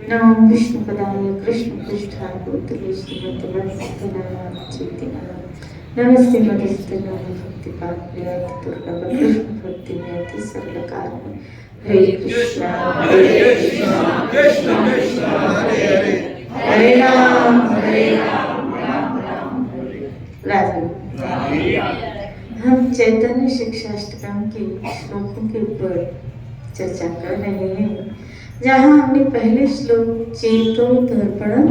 नमो विष्णुपदाय कृष्णपृष्ठाय भूतले श्रीमद्भक्तिवेदान्त नमस्ते मदस्ते नमो भक्तिपाद्भ्यात् दुर्लभ कृष्ण भक्ति में अति सरल कारण हरे कृष्णा कृष्ण कृष्ण हरे राम राम राम राधे। हम चैतन्य शिक्षाष्टकम के श्लोकों के ऊपर चर्चा कर रहे हैं, जहाँ हमने पहले श्लोक चेतो दर्पण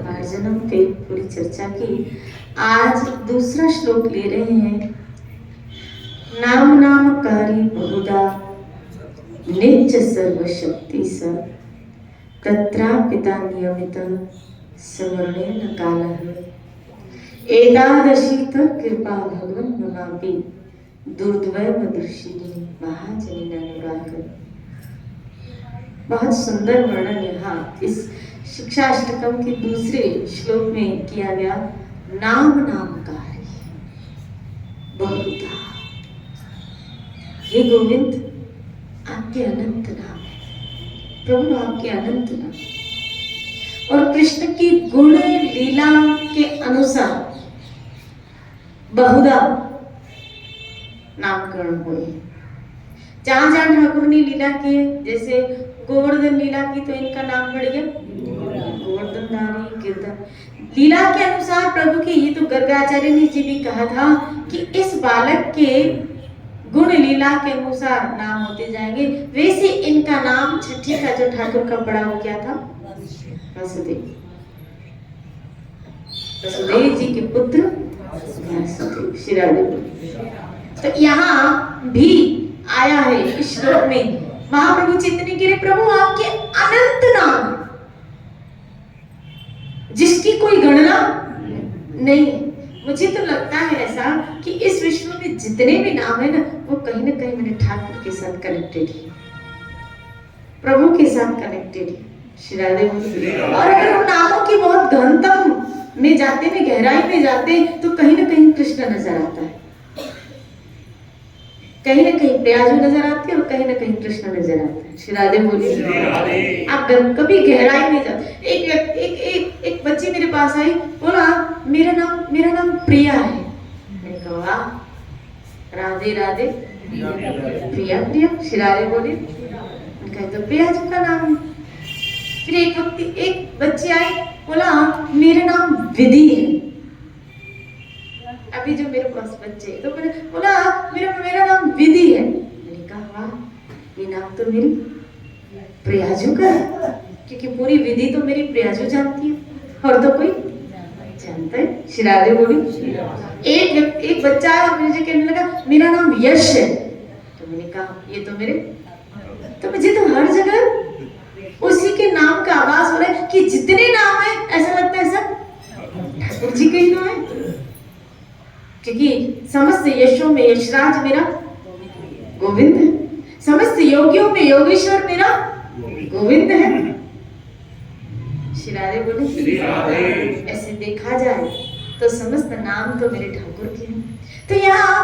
मार्जनम पे पूरी चर्चा की। आज दूसरा श्लोक ले रहे हैं। नाम नामकारी बहुधा नित्य सर्वशक्ति स तत्रापिता नियमित सवर्णेन कालः एकादशी कृपा भगवन् ममापि दुर्द्वैव दृशिनी महाजनीन अनुराग। बहुत सुंदर वर्णन यहाँ इस शिक्षाष्टकम के दूसरे श्लोक में किया गया। नाम नामकारी बहुधा, हे गोविंद आपके अनंत नाम है, प्रभु आपके अनंत नाम और कृष्ण की गुण लीला के अनुसार बहुधा नामकरण हुए। जहां जहां ठाकुर ने लीला की है, जैसे गोवर्धन लीला की तो इनका नाम बढ़ गया गोवर्धनधारी गिरधर। लीला के अनुसार प्रभु की, ये तो गर्गाचार्य ने जी भी कहा था कि इस बालक के गुण लीला के अनुसार नाम होते जाएंगे। वैसे इनका नाम छठी का जो ठाकुर का बड़ा हो गया था वसुदेव, वसुदेव जी के पुत्र वसुदेव शिरादेव। तो यहाँ भी आया है इस श्लोक में महाप्रभु चैतन्य गिरे प्रभु आपके अनंत नाम जिसकी कोई गणना नहीं। मुझे तो लगता है ऐसा कि इस विश्व में जितने भी नाम है ना, वो कहीं ना कहीं मेरे ठाकुर के साथ कनेक्टेड है, प्रभु के साथ कनेक्टेड है शिरादेव। और अगर उन नामों की बहुत गहनतम में जाते में गहराई में जाते तो कहीं ना कहीं कृष्ण नजर आता है, कहीं ना कहीं प्याजू नजर आती है और कहीं ना कहीं कृष्ण नजर आता है। शिरादेव बोलिए। आप कभी गहराई में जाते। एक बच्ची मेरे पास आई, बोला मेरा नाम प्रिया है। मैंने कहा वाह, राधे राधे प्रिया प्रिया। शिरादेव बोलिए। मैंने कहा तो प्रियाजू का नाम है। फिर एक बच्ची आई, बोला मेरा नाम विधि है। अभी जो मेरे पास बच्चे तो मैंने बोला मेरा नाम विधि है। मैंने कहा वाह, ये नाम तो मेरी प्रियाजू का है, क्योंकि पूरी विधि तो मेरी प्रियाजू जानती है और तो कोई जानता है। शिरादेव बोली। एक बच्चा आया, मुझे कहने लगा मेरा नाम यश है। तो मैंने कहा ये तो मेरे, तो मुझे तो हर जगह उसी के नाम का आवाज हो रहा है कि जितने नाम है ऐसा लगता है सब ठाकुर जी के ही नाम है, क्योंकि समस्त यशों में यशराज मेरा गोविंद है, समस्त योगियों में योगेश्वर मेरा गोविंद है। शिरादेव बोले। ऐसे देखा जाए तो समस्त नाम तो मेरे ठाकुर के हैं। तो यहाँ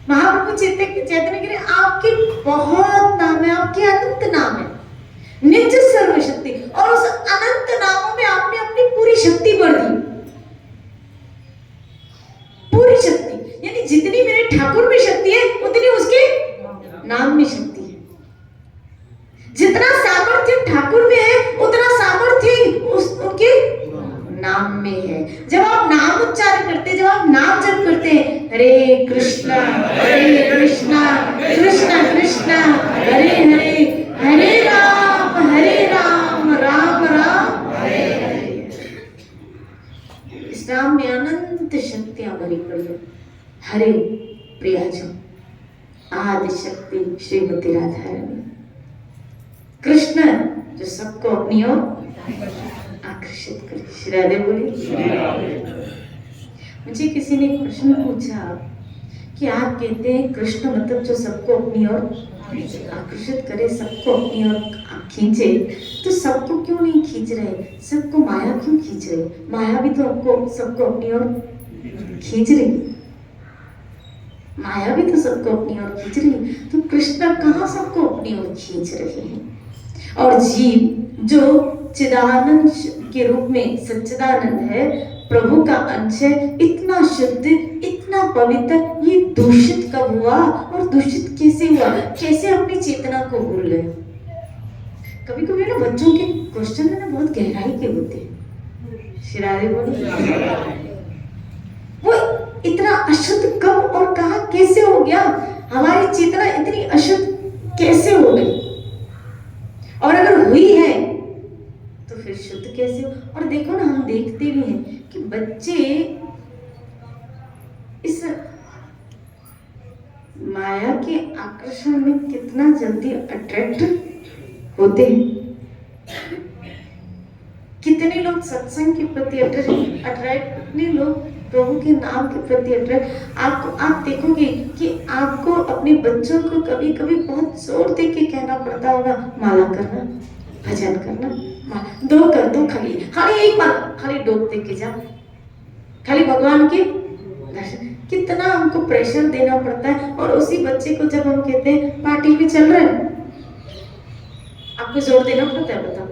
महाप्रभु चैतन्य गिरे आपके बहुत नाम है, आपके अनंत नाम है, नित्य सर्वशक्ति, और उस अनंत नामों में आपने अपनी पूरी शक्ति भर दी, पूरी शक्ति। यानी जितनी मेरे ठाकुर में शक्ति है उतनी उसके नाम में शक्ति है। जितना सामर्थ्य ठाकुर में है उतना सामर्थ्य उनके नाम में है। जब आप नाम उच्चारण करते, जब आप नाम जप करते हैं, हरे कृष्णा कृष्ण कृष्ण हरे हरे, हरे राम राम राम हरे हरे। इस नाम में अनंत शक्तियां भरी पड़ी है। हरे प्रियाजू, आदि शक्ति श्रीमती राधा रानी, कृष्ण जो सबको अपनी ओर आकर्षित करे। शिरादेव बोली। मुझे किसी ने प्रश्न पूछा कि आप कहते हैं कृष्ण मतलब जो सबको अपनी ओर आकर्षित करे, सबको अपनी ओर खींचे, तो सबको क्यों नहीं खींच रहे, सबको माया क्यों खींच रहे? माया भी तो सबको अपनी ओर खींच रही, माया भी तो सबको अपनी ओर खींच रही, तो कृष्ण कहाँ सबको अपनी ओर खींच रहे हैं? और जीव जो चिदानंद के रूप में सच्चिदानंद है, प्रभु का अंश है, इतना शुद्ध, इतना पवित्र, ये दूषित कब हुआ और दूषित कैसे हुआ? कैसे अपनी चेतना को भूल गए? कभी कभी ना बच्चों के क्वेश्चन है ना बहुत गहराई के होते हैं। शिरारे बोले वो इतना अशुद्ध कब और कहा कैसे हो गया? हमारी चेतना इतनी अशुद्ध कैसे हो गई? और अगर हुई है तो फिर शुद्ध कैसे हो? और देखो ना, हम देखते भी हैं कि बच्चे इस माया के आकर्षण में कितना जल्दी अट्रैक्ट होते हैं। कितने लोग सत्संग के प्रति अट्रैक्ट, कितने लोग प्रभु के नाम के प्रति अट्रैक्ट। आप देखोगे कि आपको अपने बच्चों को कभी कभी बहुत जोर दे के कहना पड़ता होगा, माला करना, भजन करना, दो कर दो, खाली एक बार खाली डोब दे के जा, खाली भगवान के दर्शन। कितना हमको प्रेशर देना पड़ता है। और उसी बच्चे को जब हम कहते हैं पार्टी में चल रहे हैं, आपको जोर देना पड़ता है? बताओ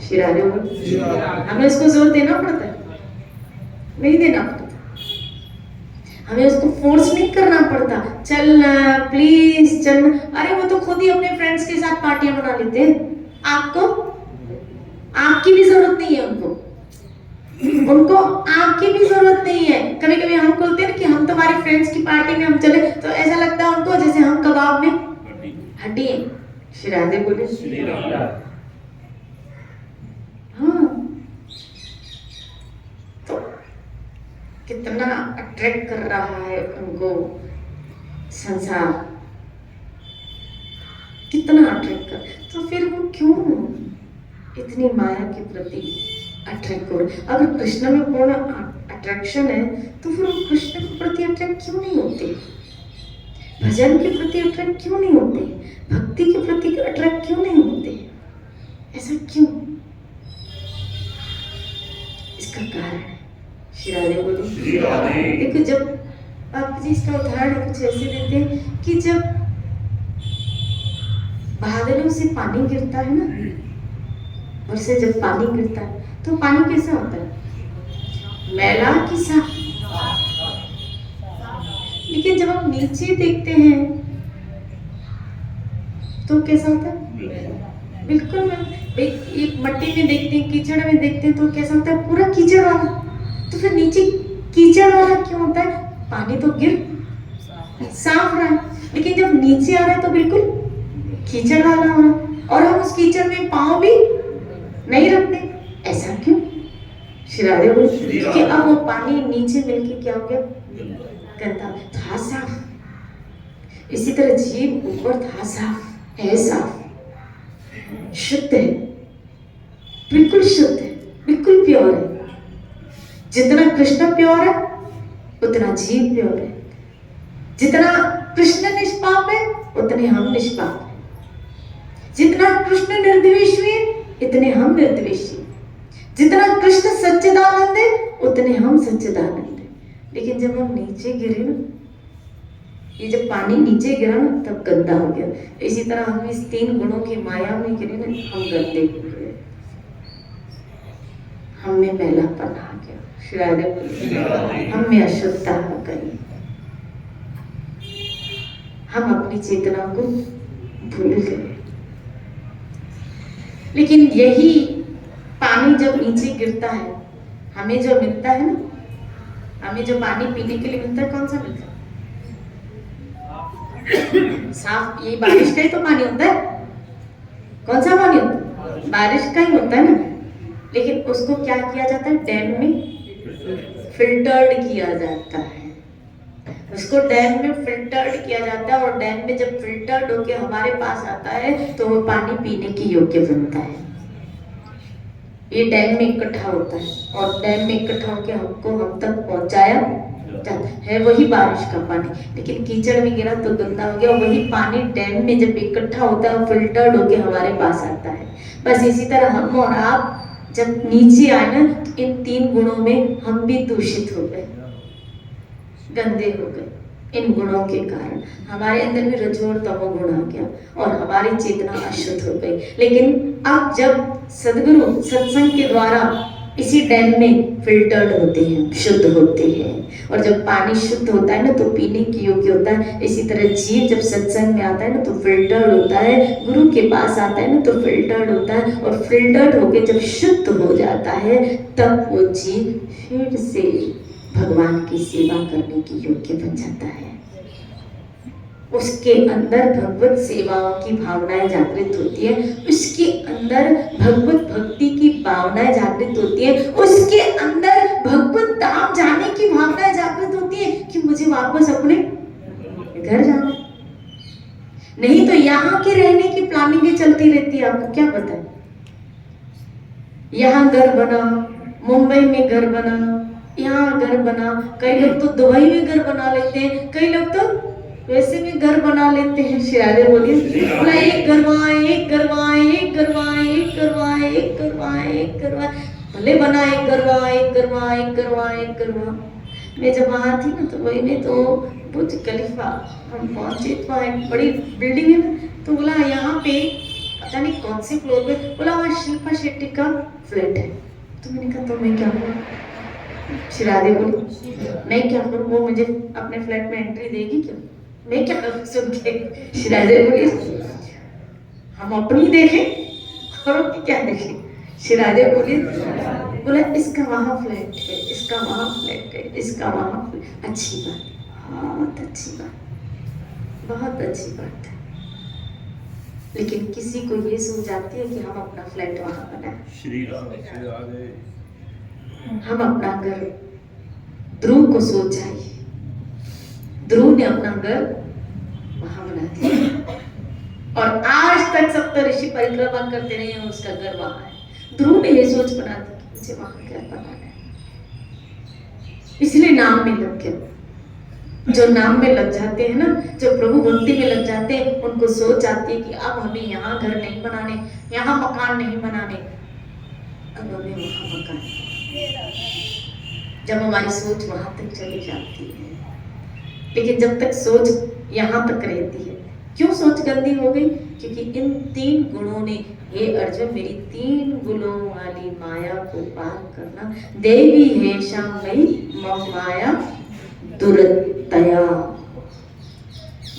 शिरारे, हमें उसको जोर देना पड़ता है? नहीं देना पड़ता। हमें उसको फोर्स नहीं करना पड़ता, चलना प्लीज चलना। अरे वो तो खुद ही अपने फ्रेंड्स के साथ पार्टियां बना लेते हैं। आपको आपकी भी जरूरत नहीं है, उनको आपकी भी जरूरत नहीं है। कभी कभी हम बोलते हैं कि हम तुम्हारे फ्रेंड्स की पार्टी में हम चले, तो ऐसा लगता है उनको जैसे हम कबाब में हड्डी हैं। शिराजे बोले हाँ। तो कितना अट्रैक्ट कर रहा है उनको संसार, कितना अट्रैक्ट कर। तो फिर वो क्यों इतनी माया के प्रति अट्रैक्ट हो रहे? अगर कृष्ण में पूर्ण अट्रैक्शन है तो फिर वो कृष्ण के प्रति अट्रैक्ट क्यों नहीं होते? भजन के प्रति अट्रैक्ट क्यों नहीं होते? भक्ति के प्रति अट्रैक्ट क्यों नहीं होते? ऐसा क्यों? इसका कारण है शिरारे बोले। देखो, जब आप जी इसका उदाहरण कुछ ऐसे देते हैं कि जब बादलों से पानी गिरता है ना, और से जब पानी गिरता है तो पानी कैसा होता है? मैला कि साफ? लेकिन जब हम नीचे देखते हैं तो कैसा होता है? बिल्कुल एक मट्टी में देखते हैं, कीचड़ में देखते हैं तो कैसा होता है? पूरा कीचड़ वाला। तो फिर नीचे कीचड़ वाला क्यों होता है? पानी तो गिर साफ रहा है, लेकिन जब नीचे आ रहा है तो बिल्कुल कीचड़ वाला हो रहा है, और हम उस कीचड़ में पांव भी नहीं रखते। ऐसा क्यों? शिरारे बोले कि अब वो पानी नीचे मिलके क्या हो गया? गंदा था, साफ। इसी तरह जीव ऊपर था साफ, है साफ, शुद्ध है, बिल्कुल शुद्ध है, बिल्कुल प्योर है। जितना कृष्ण प्योर है उतना जीव प्योर है। जितना कृष्ण निष्पाप है उतने हम निष्पाप हैं। जितना कृष्ण निर्द्वेषी है इतने हम निर्द्वेषी। जितना कृष्ण सच्चिदानंद है उतने हम सच्चिदानंद है। लेकिन जब हम नीचे गिरे ना, ये जब पानी नीचे गिरा ना तब गंदा हो गया। इसी तरह हम इस तीन गुणों की माया में गिरे ना, हम गंदे हो गए, हम में मैलापन आ गया। हम में अशुद्धता आ गई, हम अपनी चेतना को भूल गए। लेकिन यही पानी जब नीचे गिरता है, हमें जो मिलता है ना, हमें जो पानी पीने के लिए मिलता है, कौन सा मिलता है? साफ। ये बारिश का ही तो पानी होता है। कौन सा पानी होता है? बारिश का ही होता है ना। लेकिन उसको क्या किया जाता है? डैम में फिल्टर्ड किया जाता है। उसको डैम में फिल्टर्ड किया जाता है, और डैम में जब फिल्टर्ड होके हमारे पास आता है तो वो पानी पीने की योग्य बनता है। ये डैम में इकट्ठा होता है, और डैम में इकट्ठा होकर हमको हम तक पहुंचाया जाता है, वही बारिश का पानी। लेकिन कीचड़ में गिरा तो गंदा हो गया। वही पानी डैम में जब इकट्ठा होता है, फिल्टर्ड होके हमारे पास आता है। बस इसी तरह हम और आप जब नीचे आए ना, तो इन तीन गुणों में हम भी दूषित हो गए, गंदे हो गए। इन गुणों के कारण हमारे अंदर भी रजो और तमो गुण आ गया और हमारी चेतना अशुद्ध हो गई। लेकिन अब जब सदगुरु सत्संग के द्वारा इसी डैम में फिल्टर्ड होते हैं, शुद्ध होते हैं, और जब पानी शुद्ध होता है ना तो पीने की योग्य होता है। इसी तरह जीव जब सत्संग में आता है ना तो फिल्टर्ड होता है, गुरु के पास आता है ना तो फिल्टर्ड होता है, और फिल्टर्ड होके जब शुद्ध हो जाता है तब वो जीव फिर से भगवान की सेवा करने की योग्य बन जाता है। उसके अंदर भगवत सेवाओं की भावनाएं जागृत होती है, उसके अंदर भगवत भक्ति की भावनाएं जागृत होती है, उसके अंदर भगवत धाम जाने की भावनाएं जागृत होती है कि मुझे वापस अपने घर जाना। नहीं तो यहाँ के रहने की प्लानिंग चलती रहती है। आपको क्या पता है, यहाँ घर बना, मुंबई में घर बना, यहाँ घर बना, कई लोग तो दुबई में घर बना लेते हैं, कई लोग तो वैसे भी घर बना लेते हैं। शिरादे बोलिए, एक गरवाए एक गरवाए एक गरवाए एक गरवाए एक गरवाए एक गरवाए, भले बना एक गरवा एक गरवा एक गरवा एक गरवा। मैं जब वहाँ थी ना तो वही में तो बुर्ज खलीफा हम पहुंचे तो एक बड़ी बिल्डिंग है ना, तो बोला यहाँ पे पता नहीं कौन से फ्लोर पे, बोला वहाँ शिल्पा शेट्टी का फ्लैट है। तो मैंने कहा तो मैं क्या करूँ? शिरादे बोली मैं क्या करूँ, वो मुझे अपने फ्लैट में एंट्री देगी क्या? मैं क्या करूँ? सुन के शिरादे बोली हम अपनी देखें और क्या देखें? शिरादे बोली बोला इसका वहाँ फ्लैट है, इसका वहाँ फ्लैट है, इसका वहाँ फ्लैट। अच्छी बात, बहुत अच्छी बात, बहुत अच्छी बात है। लेकिन किसी को ये सोच आती है कि हम अपना फ्लैट वहाँ बनाए, हम अपना घर। ध्रुव को सोच आई, ध्रुव ने अपना घर वहां बना दिया और आज तक सप्त ऋषि परिक्रमा करते रहे हैं, उसका घर वहां है। ध्रुव ने ये सोच बना दी कि मुझे वहां घर बनाना है, इसलिए नाम में लग गया। जो नाम में लग जाते हैं ना, जो प्रभु भक्ति में लग जाते हैं, उनको सोच आती है कि अब हमें यहाँ घर नहीं बनाने, यहाँ मकान नहीं बनाने, अब हमें वहां मकान। जब हमारी सोच वहां तक चली जाती है, लेकिन जब तक सोच यहाँ तक रहती है, क्यों सोच गंदी हो गई? क्योंकि इन 3 गुणों ने, हे अर्जुन मेरी 3 गुणों वाली माया को पार करना, देवी है शामई मम माया दुरतया,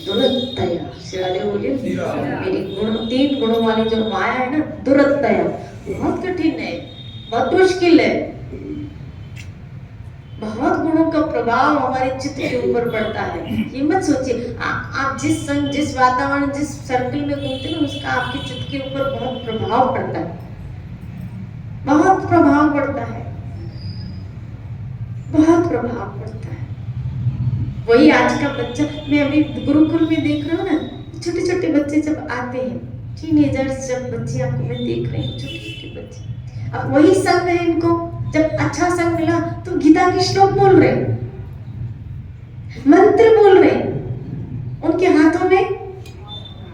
दुरतया। शिरादे बोलिए मेरी 3 गुणों वाली जो माया है ना, दुरतया, बहुत कठिन है, बहुत मुश्किल है। बहुत गुणों का प्रभाव हमारे चित्त के ऊपर पड़ता है। ये मत सोचिए, आप जिस संग, जिस वातावरण, जिस सर्कल में घूमते हैं उसका आपके चित्त के ऊपर बहुत प्रभाव पड़ता है, बहुत प्रभाव पड़ता है, बहुत प्रभाव पड़ता है। वही आज का बच्चा, मैं अभी गुरुकुल में देख रहा हूँ ना, छोटे छोटे बच्चे जब आते हैं, टीनेजर्स, जब बच्चे आपको मैं देख रही हूँ, छोटे छोटे बच्चे, अब वही संग है इनको, जब अच्छा संग मिला तो गीता के श्लोक बोल रहे, मंत्र बोल रहे, उनके हाथों में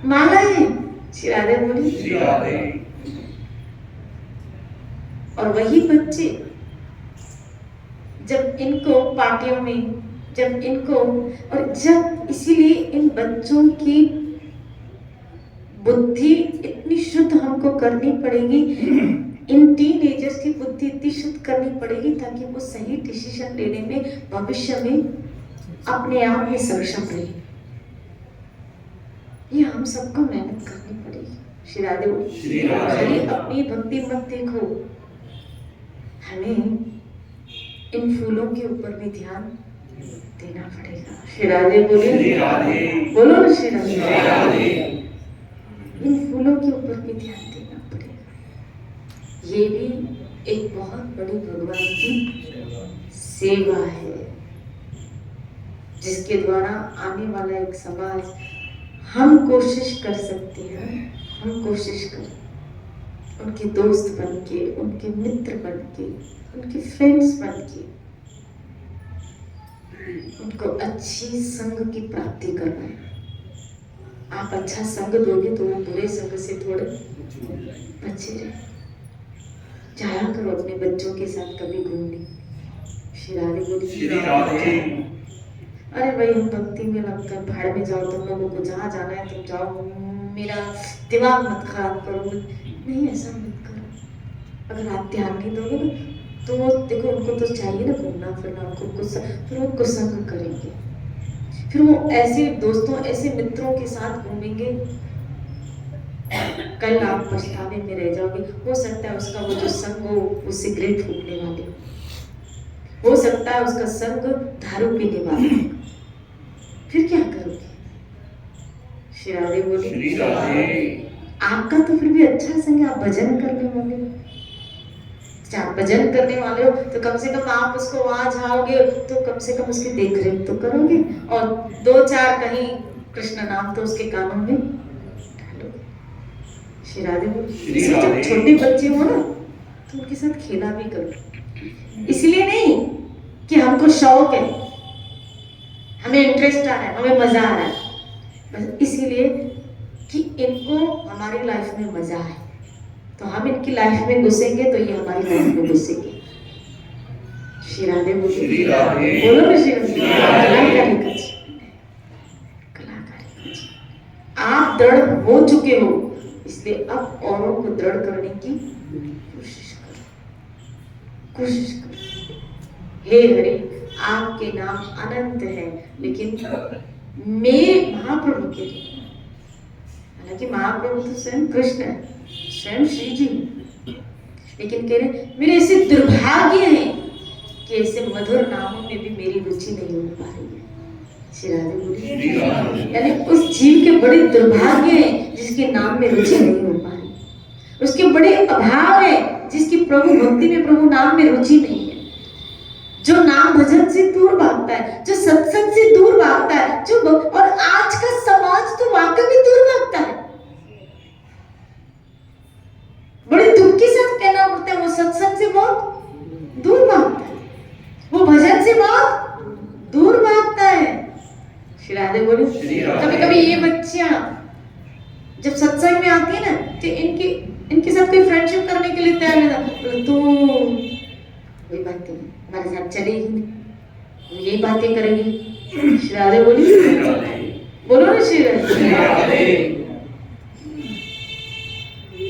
माला है। शिरादे बोली, और वही बच्चे जब इनको पार्टियों में, जब इनको, और जब, इसीलिए इन बच्चों की बुद्धि इतनी शुद्ध हमको करनी पड़ेगी, इन टीनेजर्स की बुद्धि इतनी शुद्ध करनी पड़ेगी ताकि वो सही डिसीजन लेने में भविष्य में अपने आप में सक्षम रहे। ये हम सबको मेहनत करनी पड़ेगी। शिरादे बोली अपनी भक्ति मत देखो, हमें इन फूलों के ऊपर भी ध्यान देना पड़ेगा। शिरादे बोले, बोलो ना शिरादे, इन फूलों के ऊपर भी ध्यान देना पड़ेगा। ये भी एक बहुत बड़ी भगवान की सेवा है, जिसके द्वारा आने वाला एक समाज हम कोशिश कर सकते हैं, हम कोशिश कर उनके दोस्त बन के, उनके मित्र बन के, उनके फ्रेंड्स बन के उनको अच्छी संग की प्राप्ति करवाएं। आप अच्छा संग दोगे तो वो बुरे संग से थोड़े बचे रहे। जाया करो अपने बच्चों के साथ कभी घूमने। शिरादे बोली अरे भाई हम भक्ति में लगकर भाड़ में जाओ, तुम लोगों को जहाँ जाना है तुम जाओ, मेरा दिमाग मत खराब करो। नहीं, ऐसा मत करो। अगर आप ध्यान नहीं दोगे ना तो वो देखो, उनको तो चाहिए ना घूमना फिरना, उनको गुस्सा, फिर वो गुस्सा करेंगे, फिर वो ऐसे दोस्तों ऐसे मित्रों के साथ घूमेंगे, कल आप पछतावे में रह जाओगे। हो सकता है उसका वो जो संग हो वो सिगरेट फूकने वाले, हो सकता है उसका संग दारू पीने वाले, फिर क्या करोगे? श्री राधे बोली, आपका तो फिर भी अच्छा संग है, आप भजन करने वाले हो। आप भजन करने वाले हो तो कम से कम आप उसको वहां जाओगे तो कम से कम उसकी देख रेख तो करोगे, और दो चार कहीं कृष्ण नाम तो उसके कानों में डालो। श्री राधे बोली, जब छोटे बच्चे हो ना तो उनके साथ खेला भी करो, इसलिए नहीं कि हमको शौक है, हमें इंटरेस्ट आ रहा है, हमें मजा आ रहा है, बस इसीलिए कि इनको हमारी लाइफ में मजा है, तो हम इनकी लाइफ में घुसेंगे तो ये हमारी लाइफ में घुसेंगे। श्री राधे बोलो ना, श्री कलाकारी, आप दृढ़ हो चुके हो, इसलिए अब औरों को दृढ़ करने की कोशिश करो, कोशिश करो। हे हरि, आपके नाम अनंत है, लेकिन मेरे महाप्रभु के लिए, हालांकि महाप्रभु तो स्वयं कृष्ण है, स्वयं श्री जी, लेकिन कह रहे मेरे ऐसे दुर्भाग्य है कि ऐसे मधुर नामों में भी मेरी रुचि नहीं हो पा रही है। श्री राधे बोली, यानी उस जीव के बड़े दुर्भाग्य है जिसके नाम में रुचि नहीं हो पा रही, उसके बड़े अभाव है जिसकी प्रभु भक्ति में, प्रभु नाम में रुचि नहीं है, जो नाम भजन से दूर भागता है, जो सत्संग से दूर भागता है, जो और आज का समाज तो वाकई में दूर भागता है। बड़े दुख के साथ कहना पड़ता है, वो सत्संग से बहुत दूर भागता है, वो भजन से बहुत दूर भागता है। श्री राधे बोली, कभी कभी ये बच्चियां जब सत्संग में आती है ना तो इनके साथ कोई फ्रेंडशिप करने के लिए तैयार नहीं, तो कोई बात नहीं, हमारे साथ चलेगी नहीं, यही बातें करेंगी। श्री राधे बोली, बोलो ना श्री राधे।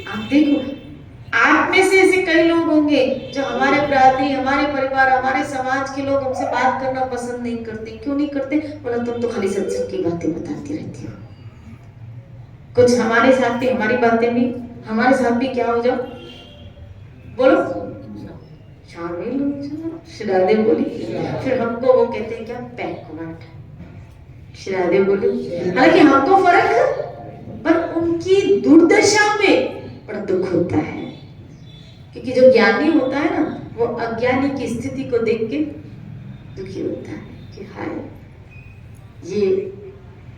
आप देखो, आप में से ऐसे कई लोग होंगे जो हमारे प्रार्थी, हमारे परिवार, हमारे समाज के लोग हमसे बात करना पसंद नहीं करते। क्यों नहीं करते? बोला तुम तो खाली सत्संग की बातें बताती रहती हो। कुछ हमारे साथ भी, हमारी बातें भी, हमारे साथ भी क्या हो जाओ, बोलो शामिल हो जाओ। श्री राधे बोली, फिर हमको वो कहते हैं क्या, बैकवर्ड। श्री राधे बोली, हालांकि हमको फर्क, पर उनकी दुर्दशा में बड़ा दुख होता है, क्योंकि जो ज्ञानी होता है ना वो अज्ञानी की स्थिति को देख के दुखी होता है कि हाय, ये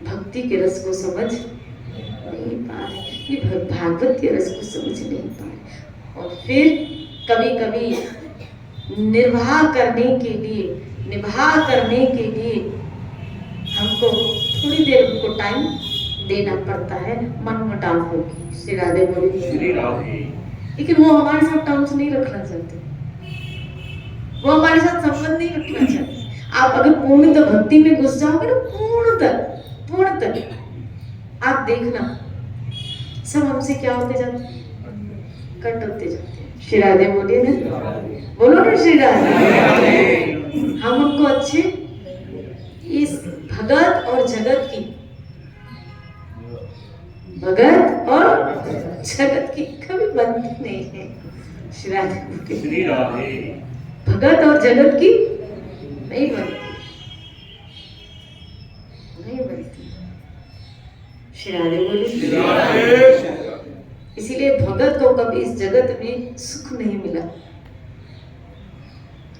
भक्ति के रस को समझ नहीं पा रहे, ये भागवत के रस को समझ नहीं पा रहे। और फिर कभी कभी निर्वाह करने के लिए, निभा करने के लिए हमको थोड़ी देर उनको टाइम देना पड़ता है, मनमुटाव होगी। श्री राधे बोली, लेकिन वो हमारे साथ टर्म्स नहीं रखना चाहते, वो हमारे साथ संबंध नहीं रखना चाहते। आप अगर पूर्णतः भक्ति में घुस जाओगे ना, पूर्णतः आप देखना सब हमसे क्या होते जाते, कट होते जाते हैं। श्री राधे बोलिए ना, बोलो ना श्री राधे। हम उनको अच्छे, इस भगत और जगत की, भगत और जगत की कभी बनती नहीं है। श्री राधे, भगत और जगत की नहीं बनती, नहीं बनती। श्री राधे बोली, इसीलिए भगत को कभी इस जगत में सुख नहीं मिला,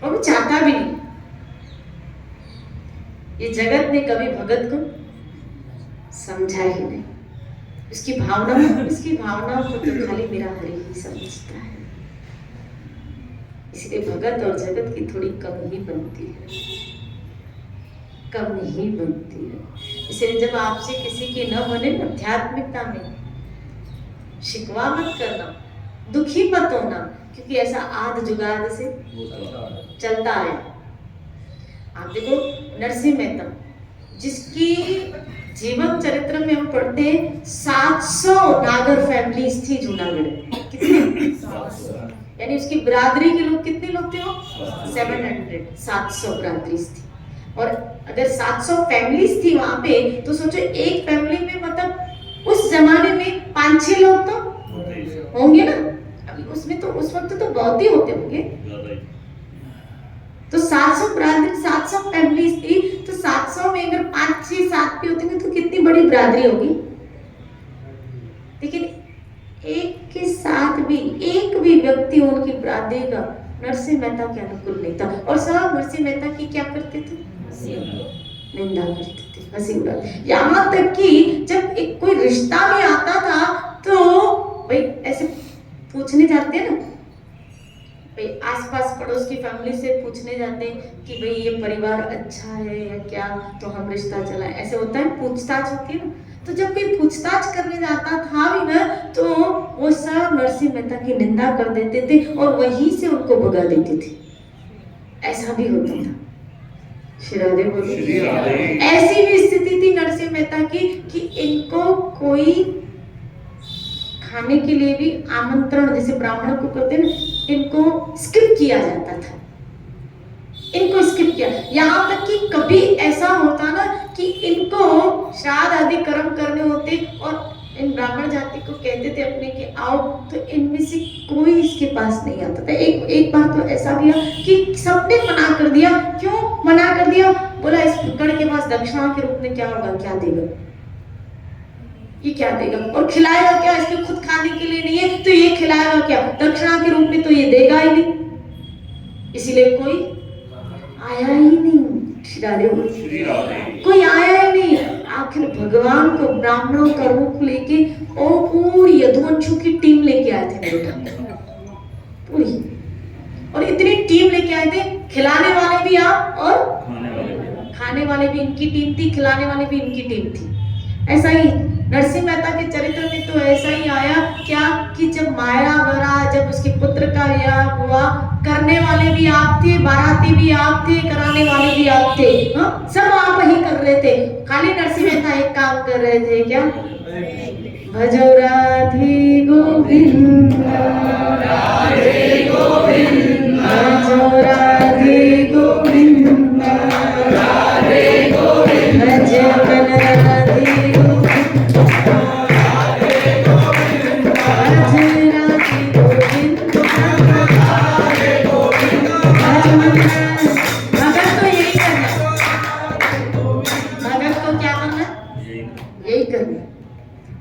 और वो चाहता भी नहीं। ये जगत ने कभी भगत को समझा ही नहीं, इसकी भावना को तो खाली मेरा हरि ही समझता है। इसलिए भगत और जगत की थोड़ी कम ही बनती है, कम ही बनती है। इसलिए जब आपसे किसी की न बने ना आध्यात्मिकता में, शिकवा मत करना, दुखी मत होना, क्योंकि ऐसा आद जुगाद से चलता है। आप देखो नरसिंह मेहता, जिसकी जीवन चरित्र में हम पढ़ते हैं 700 नागर फैमिलीज थी जूनागढ़ में। कितने? यानी उसकी बिरादरी के लोग कितने लोग थे? वो 700 बिरादरीज थी। और अगर 700 फैमिलीज थी वहां पे, तो सोचो एक फैमिली में मतलब उस जमाने में 5-6 लोग तो होंगे ना। अभी उसमें तो उस वक्त तो बहुत ही होते होंगे। तो 700 बिरादरी, 700 फैमिलीज थी, तो 700 में अगर 5-6-7 भी होते तो कितनी बड़ी बिरादरी होगी। लेकिन एक के साथ भी एक भी व्यक्ति उनकी बिरादरी का नरसिंह मेहता के अनुकूल नहीं था। और सब नरसिंह मेहता की क्या करते थे? निंदा करते थे, हंसी उड़ाते। यहाँ तक कि जब एक कोई रिश्ता भी आता था तो भाई ऐसे पूछने जाते हैं ना, भाई आसपास पड़ोस की फैमिली से पूछने जाते हैं कि भाई ये परिवार अच्छा है या क्या, तो हम रिश्ता चलाएं। ऐसे होता है, पूछताछ होती है ना। तो जब कोई पूछताछ करने जाता था भी ना, तो वो सब नरसिंह मेहता की निंदा कर देते थे और वहीं से उनको भगा देते थे। ऐसा भी होता था। श्री राधे बोलो। ऐसी भी स्थिति थी नरसिंह मेहता की कि इनको कोई खाने के लिए भी आमंत्रण, जैसे ब्राह्मणों को करते हैं, इनको स्किप किया जाता था। इनको स्किप किया, यहाँ तक कि कभी ऐसा होता ना कि इनको श्राद्ध आदि कर्म करने होते और इन ब्राह्मण जाति को कहते थे अपने कि आओ, तो इनमें से कोई इसके पास नहीं आता था। एक बार तो ऐसा भी कि सबने मना कर दिया। क्यों मना कर दिया? बोला इस फुक्कड़ के पास दक्षिणा के रूप में क्या होगा, क्या देगा, ये क्या देगा, और खिलाएगा क्या? इसके खुद खाने के लिए नहीं है तो ये खिलाएगा क्या? दक्षिणा के रूप में तो ये देगा ही नहीं। इसीलिए कोई आया ही नहीं। कोई आया ही नहीं। आखिर भगवान को ब्राह्मणों का रूप लेके और पूरी यदुवंशों की टीम लेके आए थे पूरी, और इतनी टीम लेके आए थे, खिलाने वाले भी आप और खाने वाले भी इनकी टीम थी, खिलाने वाले भी इनकी टीम थी। ऐसा ही नरसिंह मेहता के चरित्र में तो ऐसा ही आया क्या कि जब मायावरा, जब उसके पुत्र का विवाह हुआ, करने वाले भी आप थे, बाराती भी आप थे, कराने वाले भी आप थे। हाँ, सब आप ही कर रहे थे। खाली नरसिंह मेहता एक काम कर रहे थे, क्या? भजो राधे गोविंद, राधे गोविंद, भजो राधे गोविंद, राधे गोविंद, भजो राधे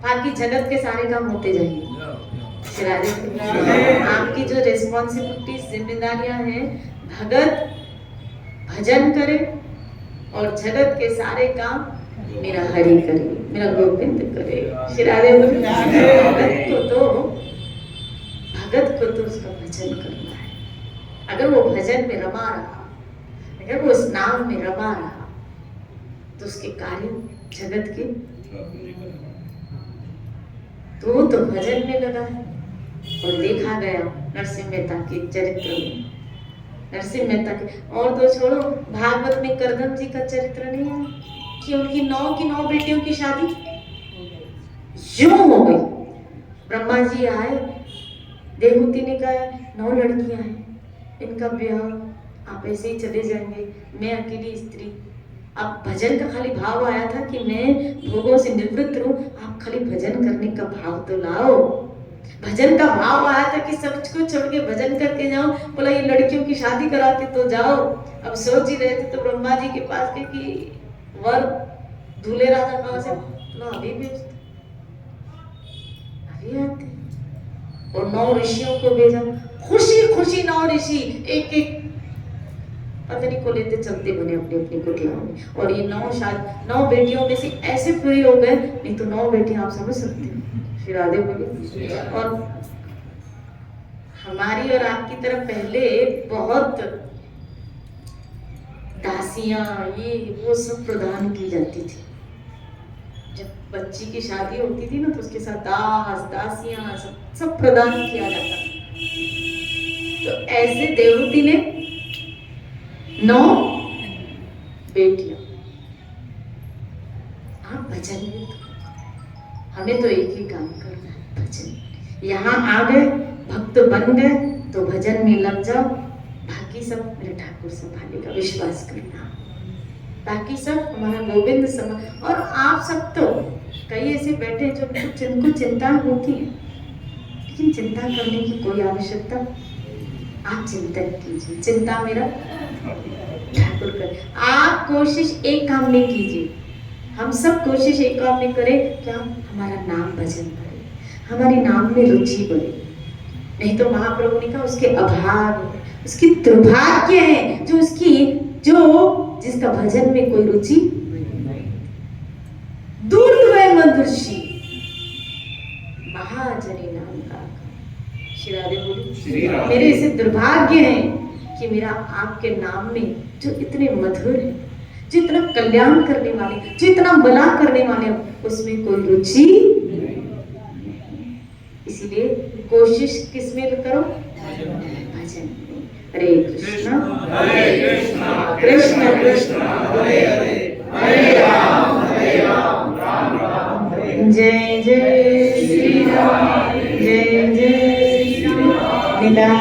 बाकी जगत के सारे काम होते जाएंगे। आपकी जो रिस्पॉन्सिबिलिटी, जिम्मेदारियां हैं, भगत भजन करे और जगत के सारे काम मेरा हरि करे, मेरा गोविंद करे। भगत को तो उसका भजन करना है। अगर वो भजन में रमा रहा, अगर वो उस नाम में रमा रहा, तो उसके कार्य जगत के तो भजन में लगा है। और देखा गया नरसिंह मेहता के चरित्र में, नरसिंह मेहता के, और तो छोड़ो, भागवत में करदम जी का चरित्र नहीं है कि उनकी 9 की 9 बेटियों की शादी यूं हो गई। ब्रह्मा जी आए, देवहूति ने कहा 9 लड़कियां हैं, इनका ब्याह आप ऐसे ही चले जाएंगे, मैं अकेली स्त्री। अब भजन का खाली भाव आया था कि मैं भोगों से निवृत्त हूं, आप खाली भजन करने का भाव तो लाओ। भजन का भाव आया था कि सब कुछ छोड़ के भजन करके जाओ। बोला ये लड़कियों की शादी करा के तो जाओ। अब सोच ही रहे थे तो ब्रह्मा जी के पास गए कि वर दूल्हे राजा कहां से? अभी भेजते, अभी आते। और 9 ऋषियों को भेजा, खुशी खुशी 9 ऋषि एक एक पत्नी को लेते चलते बने अपनी अपनी कुटियाओं में। और ये 9 बेटियों में से ऐसे फ्री हो गए, नहीं तो 9 बेटियां आप समझ सकते हो। श्री राधे बोले। और हमारी और आपकी तरफ पहले बहुत दासियां, ये वो सब प्रदान की जाती थी। जब बच्ची की शादी होती थी ना, तो उसके साथ दास दासियां सब प्रदान किया जाता था। तो ऐसे देवहूति ने 9 बेटियां, हमें तो एक ही काम करना है, भजन। यहाँ आ गए, भक्त बन गए तो भजन में लग जाओ, बाकी सब मेरे ठाकुर संभालेगा, विश्वास करना। बाकी सब हमारा गोविंद समा। और आप सब तो कई ऐसे बैठे जो जिनको चिंता होती है, लेकिन चिंता करने की कोई आवश्यकता। आप चिंतन कीजिए, चिंता मेरा ठाकुर करे। आप कोशिश एक काम में कीजिए, हम सब कोशिश एक काम में करें, क्या हमारा नाम भजन करे, हमारे नाम में रुचि बढ़े। नहीं तो महाप्रभु ने कहा उसके अभाव, उसकी दुर्भाग्य है जो जिसका भजन में कोई रुचि नहीं। दूर मधुषी महाजनी नाम का श्री राधे बोली, मेरे ऐसे दुर्भाग्य है कि मेरा आपके नाम में जो इतने मधुर है, जो इतना कल्याण करने वाले, जो इतना भला करने वाले, उसमें कोई रुचि। इसीलिए कोशिश किस में करो, भजन में। हरे कृष्णा कृष्ण कृष्ण हरे हरे, हरे राम राम राम हरे। जय जय श्री राम, जय जय श्री राम।